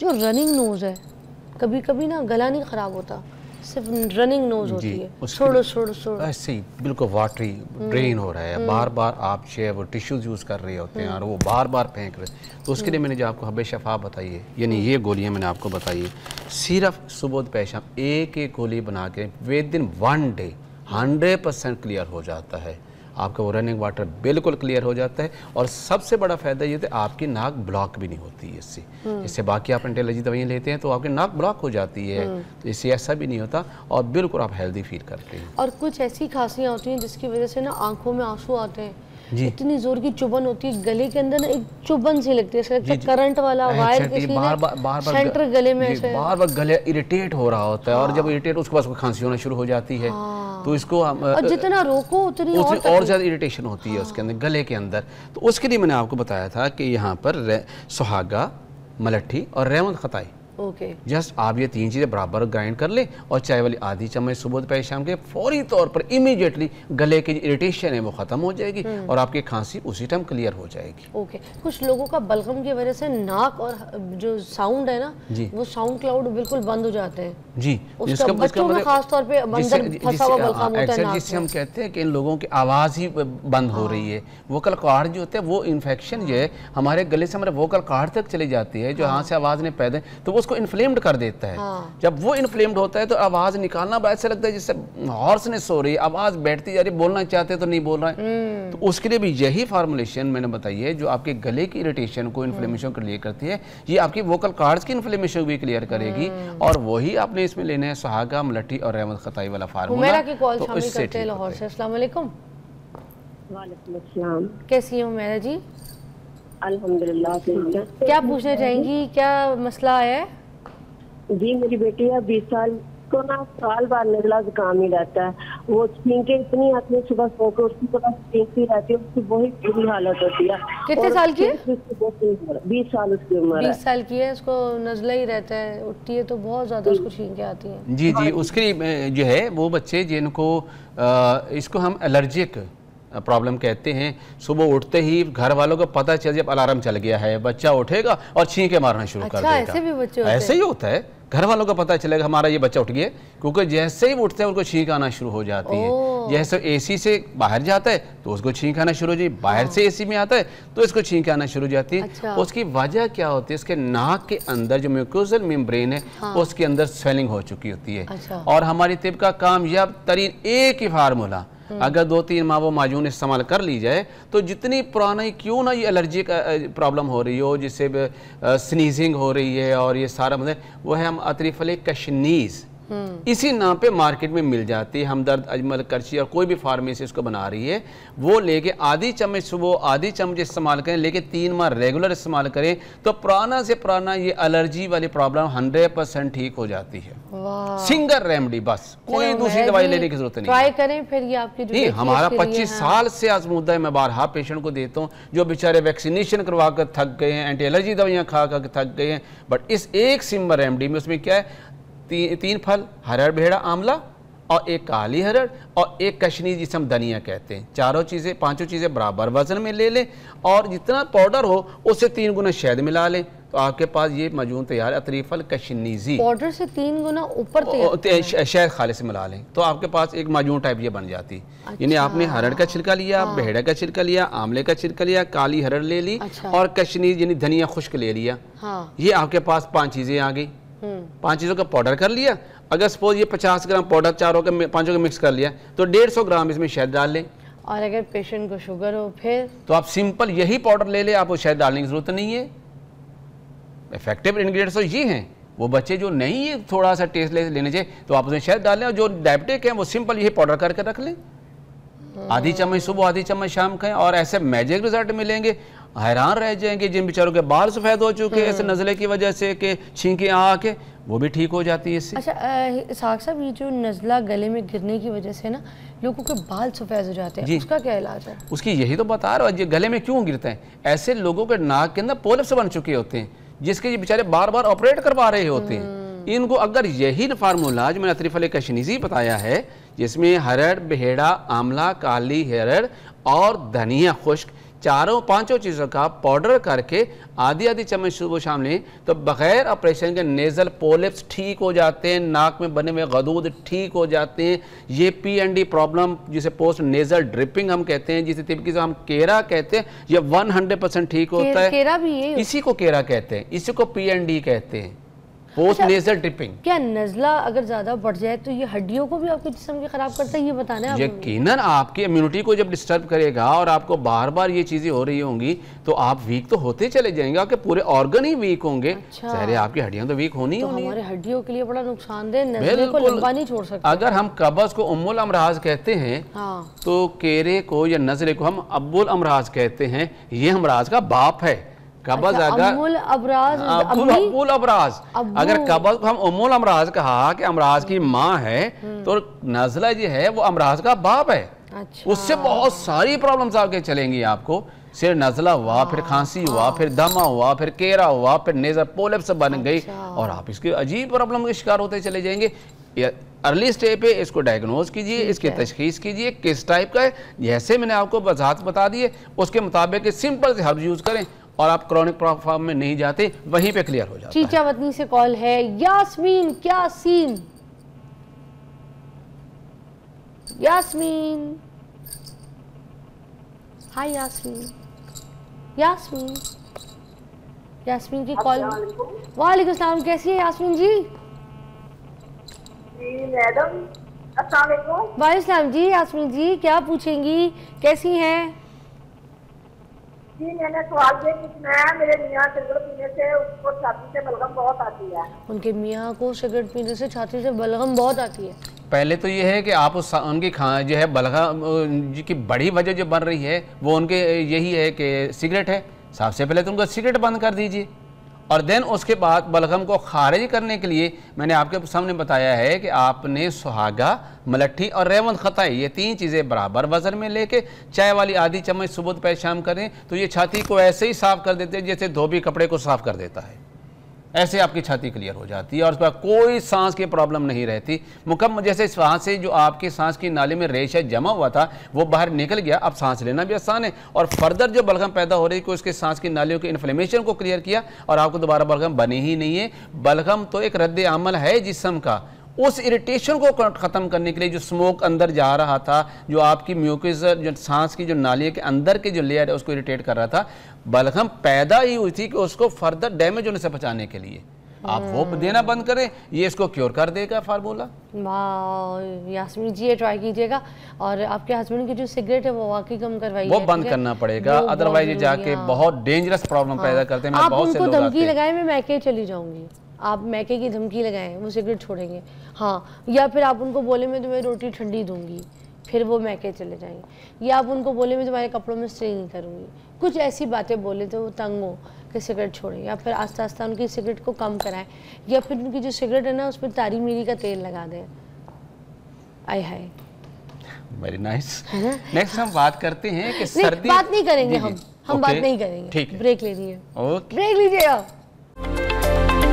जो running nose है, कभी कभी ना गला नहीं खराब होता, सिर्फ रनिंग नोज होती है, छोड़ो ऐसे ही बिल्कुल वाटरी ड्रेन हो रहा है, बार बार आप वो टिश्यूज यूज़ कर रहे होते हैं और वो बार बार फेंक रहे, तो उसके लिए मैंने जो आपको हबे शफा बताई है, यानी ये गोलियां मैंने आपको बताई है, सिर्फ सुबह दोपहर शाम एक एक गोली बना के विद इन 1 डे 100% क्लियर हो जाता है। आपका वो रनिंग वाटर बिल्कुल क्लियर हो जाता है और सबसे बड़ा फ़ायदा ये है आपकी नाक ब्लॉक भी नहीं होती है इससे। इससे बाकी आप एंटी एलर्जी दवाइयाँ लेते हैं तो आपकी नाक ब्लॉक हो जाती है, तो इससे ऐसा भी नहीं होता और बिल्कुल आप हेल्दी फील करते हैं। और कुछ ऐसी खांसियाँ होती हैं जिसकी वजह से ना आंखों में आंसू आते हैं, इतनी जोर की चुभन होती है गले के अंदर ना, एक चुभन सी लगती है, ऐसा करंट वाला वायर किसी ने सेंटर गले में ऐसे बार बार गले इरिटेट हो रहा होता है और जब इरिटेट उसके बाद खांसी होना शुरू हो जाती है, तो इसको हम और जितना रोको उतनी और ज़्यादा इरिटेशन होती है उसके अंदर गले के अंदर। तो उसके लिए मैंने आपको बताया था कि यहाँ पर सुहागा, मलट्ठी और रेवंत खताई, जस्ट आप ये 3 चीज़ें बराबर ग्राइंड कर लें और चाय वाली आधी चम्मच सुबह दोपहर शाम के फौरी तौर पर इमीडिएटली गले की इरिटेशन है वो ख़त्म हो जाएगी और आपकी खांसी उसी टाइम क्लियर हो जाएगी। कुछ लोगों का बलगम की वजह से नाक और जो साउंड है ना वो साउंड क्लाउड बिल्कुल बंद हो जाते हैं जी, उसका बच्चों में खास तौर पे अंदर फंसा हुआ बलगम होता है नाक, जिससे हम कहते हैं कि इन लोगों की आवाज़ ही बंद हो रही है। वोकल कॉर्ड जो होता है वो इन्फेक्शन जो है हमारे गले से हमारे वोकल कॉर्ड तक चली जाती है, जो यहाँ से आवाज़ नहीं पैदा, तो उसको इन्फ्लेम्ड कर देता है। जब वो इन्फ्लेम्ड होता है तो आवाज निकालना ऐसा लगता है जिससे हॉर्सनेस हो रही है, आवाज बैठती जा रही, बोलना चाहते तो नहीं बोल रहे हैं। तो उसके लिए भी यही फार्मुलेशन मैंने बताई है जो आपके गले की इरिटेशन को इन्फ्लेमेशन क्लियर करती है, ये आपकी वोकल कॉर्ड्स की इन्फ्लेमेशन भी क्लियर करेगी और वही आपने इसमें लेना है सुहागा, मलट्ठी और रेवंत खताई वाला फार्मूला। तो इससे लाहौर से अस्सलाम वालेकुम। वालेकुम अस्सलाम। कैसी हो मेरा जी? अल्हम्दुलिल्लाह। क्या पूछना चाहेंगी, क्या मसला है? जी मेरी बेटी है 20 साल को ना साल बाद नजला जुकाम ही रहता है, वो छींके इतनी आती है, सुबह सो के उसकी तो बस छींकती रहती है, उसकी बहुत बुरी हालत होती है। कितने साल की है? 20 साल उसकी उम्र है। 20 साल की है, उसको नजला ही रहता है, उठती है तो बहुत ज्यादा उसको छींके आती है। जी जी, उसके जो है वो बच्चे जिनको इसको हम एलर्जिक प्रॉब्लम कहते हैं, सुबह उठते ही घर वालों को पता चल जब अलार्म चल गया है बच्चा उठेगा और छींके मारना शुरू कर देगा। ऐसे भी बच्चे होते हैं? ऐसे ही होता है, घर वालों को पता चलेगा हमारा ये बच्चा उठ गया, क्योंकि जैसे ही उठते हैं उनको छींक आना शुरू हो जाती है। जैसे एसी से बाहर जाता है तो उसको छींक आना शुरू हो जाती है, बाहर से एसी में आता है तो इसको छींक आना शुरू हो जाती है। उसकी वजह क्या होती है, इसके नाक के अंदर जो म्यूकोसल मेम्ब्रेन है उसके अंदर स्वेलिंग हो चुकी होती है। और हमारी तिब का कामयाब तरीन एक ही फार्मूला, अगर 2-3 माह वो माजून इस्तेमाल कर ली जाए तो जितनी पुरानी क्यों ना ये एलर्जी का प्रॉब्लम हो रही हो, जिससे स्नीजिंग हो रही है और ये सारा मतलब वो है हम अतरीफले कशनीज़, इसी नाम पे मार्केट में मिल जाती है। हमदर्द, अजमल, करची और कोई भी फार्मेसी इसको बना रही है, वो लेके आधी चम्मच सुबह आधी चम्मच इस्तेमाल करें, लेके 3 माह रेगुलर इस्तेमाल करें तो पुराना से पुराना ये एलर्जी वाली प्रॉब्लम 100% ठीक हो जाती है। सिंगल रेमेडी, बस कोई दूसरी दवाई लेने की जरूरत नहीं। ट्राई करें फिर ये आपकी नहीं, हमारा 25 साल से आजमूदा है, मैं बारहा पेशेंट को देता हूँ जो बेचारे वैक्सीनेशन करवा कर थक गए हैं, एंटी एलर्जी दवाइयाँ खा कर थक गए हैं, बट इस एक सिंगल रेमेडी में उसमें क्या है, 3 फल, हरड़, भेड़ा, आंवला और एक काली हरड़ और एक कशनी जिसे हम धनिया कहते हैं, चारों चीज़ें 5 चीज़ें बराबर वजन में ले लें और जितना पाउडर हो उससे 3 गुना शहद मिला लें तो आपके पास ये मजून तैयार है। अतरीफल कशनीजी पाउडर से 3 गुना ऊपर शहद खाली से मिला लें तो आपके पास एक मजून टाइप ये बन जाती है। यानी आपने हरड़ का छिलका लिया, भेड़ा का छिलका लिया, आंवले का छिलका लिया, काली हरड़ ले ली और कशनीज यानी धनिया खुश्क ले लिया। ये आपके पास 5 चीज़ें आ गई, 5 चीज़ों का पाउडर कर लिया। अगर सपोज ये 50 ग्राम पाउडर चारों के 5 का मिक्स कर लिया तो 150 ग्राम इसमें शहद डाल लें। और अगर पेशेंट को शुगर हो फिर तो आप सिंपल यही पाउडर ले लें, आपको शहद डालने की जरूरत नहीं है। इफेक्टिव इंग्रेडिएंट्स तो ये हैं। वो बच्चे जो नहीं है थोड़ा सा टेस्ट लेने चाहिए तो आप उसमें शहद डाल लें, और जो डायबिटिक हैं वो सिंपल यही पाउडर करके रख लें, आधी चम्मच सुबह आधी चम्मच शाम खाएं और ऐसे मैजिक रिजल्ट मिलेंगे। हैरान रह जाएंगे जिन बेचारों के बाल सफ़ेद हो चुके हैं ऐसे नज़ले की वजह से कि छींकें आके, वो भी ठीक हो जाती है इससे। अच्छा इसहाक साहब, ये जो नज़ला गले में गिरने की वजह से ना लोगों के बाल सफ़ेद हो जाते हैं, उसका क्या इलाज है? उसकी यही तो बता रहा हूँ, गले में क्यों गिरते हैं। ऐसे लोगों के नाक के अंदर पोलिप्स बन चुके होते हैं जिसके ये बेचारे बार बार ऑपरेट करवा रहे होते हैं। इनको अगर यही फार्मूला जो मैंने अतरीफल कशनीज़ी बताया है, जिसमें हरड़, भेड़ा, आंवला, काली हरड़ और धनिया खुश्क चारों पांचों चीज़ों का पाउडर करके आधी आधी चम्मच सुबह शाम लें तो बगैर ऑपरेशन के नेज़ल पोलिप्स ठीक हो जाते हैं, नाक में बने हुए गदूद ठीक हो जाते हैं। ये PND प्रॉब्लम जिसे पोस्ट नेज़ल ड्रिपिंग हम कहते हैं, जिसे तिब्बती हम केरा कहते हैं, ये 100% ठीक होता है। केरा भी ये इसी को केरा कहते हैं, इसी को PND कहते हैं, पोस्ट नेज़ल ड्रिपिंग। क्या नज़ला अगर ज़्यादा बढ़ जाए तो ये हड्डियों को भी आपके जिस्म के ख़राब करता है, ये बताना है? यकीनन आपकी इम्यूनिटी को जब डिस्टर्ब करेगा और आपको बार बार ये चीज़ें हो रही होंगी तो आप वीक तो होते चले जाएंगे, आपके पूरे ऑर्गन ही वीक होंगे। सारे आपकी हड्डियां तो वीक होनी होनी है। हमारे हड्डियों के लिए बड़ा नुकसानदेह, नज़ले को लंबा नहीं छोड़ सकते। अगर हम कब्ज़ को उम्मुल अमराज कहते हैं तो केरे को या नज़ले को हम अब्बुल अमराज कहते हैं। ये अमराज का बाप है कब्ज़। अगर अब्बुल अमराज, अगर कब्ज़ को हम उम्मुल अमराज कहा कि अमराज की माँ है तो नज़ला जो है वो अमराज का बाप है। उससे बहुत सारी प्रॉब्लम्स आगे चलेंगी आपको। सिर नज़ला हुआ, फिर खांसी हुआ, फिर दमा हुआ, फिर केरा हुआ, फिर नेज़ल पोलिप्स बन गई और आप इसके अजीब प्रॉब्लम के शिकार होते चले जाएंगे। अर्ली स्टेज पे इसको डायग्नोज कीजिए, इसकी तशखीस कीजिए किस टाइप का है। जैसे मैंने आपको वजाहत बता दी है उसके मुताबिक सिंपल से हर्ब यूज़ करें और आप क्रॉनिक प्रॉब्लम में नहीं जाते, वहीं पे क्लियर हो जाता है। चीचा वतनी से कॉल है। यास्मीन, क्या सीन? यास्मीन, हाय यास्मीन। यास्मीन, यास्मीन की कॉल। वालेकुम सलाम, कैसी है यास्मीन जी? मैडम अस्सलाम वालेकुम। वालेकुम सलाम जी। यास्मीन जी क्या पूछेंगी, कैसी हैं? जी मैंने सवाल ये पूछना है, मेरे मियाँ सिगरेट पीने से उसको छाती से बलगम बहुत आती है। उनके मियाँ को सिगरेट पीने से छाती से बलगम बहुत आती है? पहले तो ये है कि आप उनकी जो है बलगम की बड़ी वजह जो बन रही है वो उनके यही है कि सिगरेट है। सबसे पहले तो उनको सिगरेट बंद कर दीजिए और देन उसके बाद बलगम को खारिज करने के लिए मैंने आपके सामने बताया है कि आपने सुहागा, मलट्ठी और रेवंत खताई ये 3 चीज़ें बराबर वजन में लेके चाय वाली आधी चम्मच सुबह दोपहर शाम करें तो ये छाती को ऐसे ही साफ़ कर देते हैं जैसे धोबी कपड़े को साफ़ कर देता है। ऐसे आपकी छाती क्लियर हो जाती है और उस पर कोई सांस की प्रॉब्लम नहीं रहती। मुकम्मल जैसे सांस से जो आपकी सांस की नाली में रेशा जमा हुआ था वो बाहर निकल गया, अब सांस लेना भी आसान है। और फर्दर जो बलगम पैदा हो रही है उसके सांस की नालियों के इन्फ्लेमेशन को क्लियर किया और आपको दोबारा बलगम बनी ही नहीं है। बलगम तो एक रद्द अमल है जिस्म का, उस इरिटेशन को ख़त्म करने के लिए जो स्मोक अंदर जा रहा था, जो आपकी म्यूकस जो सांस की जो नालियों के अंदर के जो लेयर है उसको इरिटेट कर रहा था, बलगम पैदा ही हुई थी कि उसको फर्दर डैमेज होने से बचाने के लिए आप वो देना बंद करें, ये इसको क्योर कर देगा फार्मूला। यास्मीन जी ये ट्राई कीजिएगा और आपके हस्बैंड की जो सिगरेट है वो वाकई कम करवाइए, वो बंद करना पड़ेगा, अदरवाइज ये जाके बहुत डेंजरस प्रॉब्लम पैदा करते हैं। आप उनको धमकी लगाए मैं मैके चली जाऊंगी, आप मैके की धमकी लगाएं वो सिगरेट छोड़ेंगे। हाँ, या फिर आप उनको बोले मैं तुम्हें रोटी ठंडी दूंगी फिर वो मैके चले जाएंगे, या आप उनको बोले मैं तुम्हारे कपड़ों में स्ट्रे नहीं करूँगी, कुछ ऐसी बातें बोले तो वो तंग हो कि सिगरेट छोड़ें, या फिर आस्ता आस्ता उनकी सिगरेट को कम कराएं, या फिर उनकी जो सिगरेट है ना उस पर तारी मीरी का तेल लगा दें। आय हाय, वेरी नाइस। नेक्स्ट हम बात करते हैं कि सर्दी बात नहीं करेंगे, हम बात नहीं करेंगे, ठीक है, ब्रेक ले रही है। ओके, ब्रेक लीजिएगा।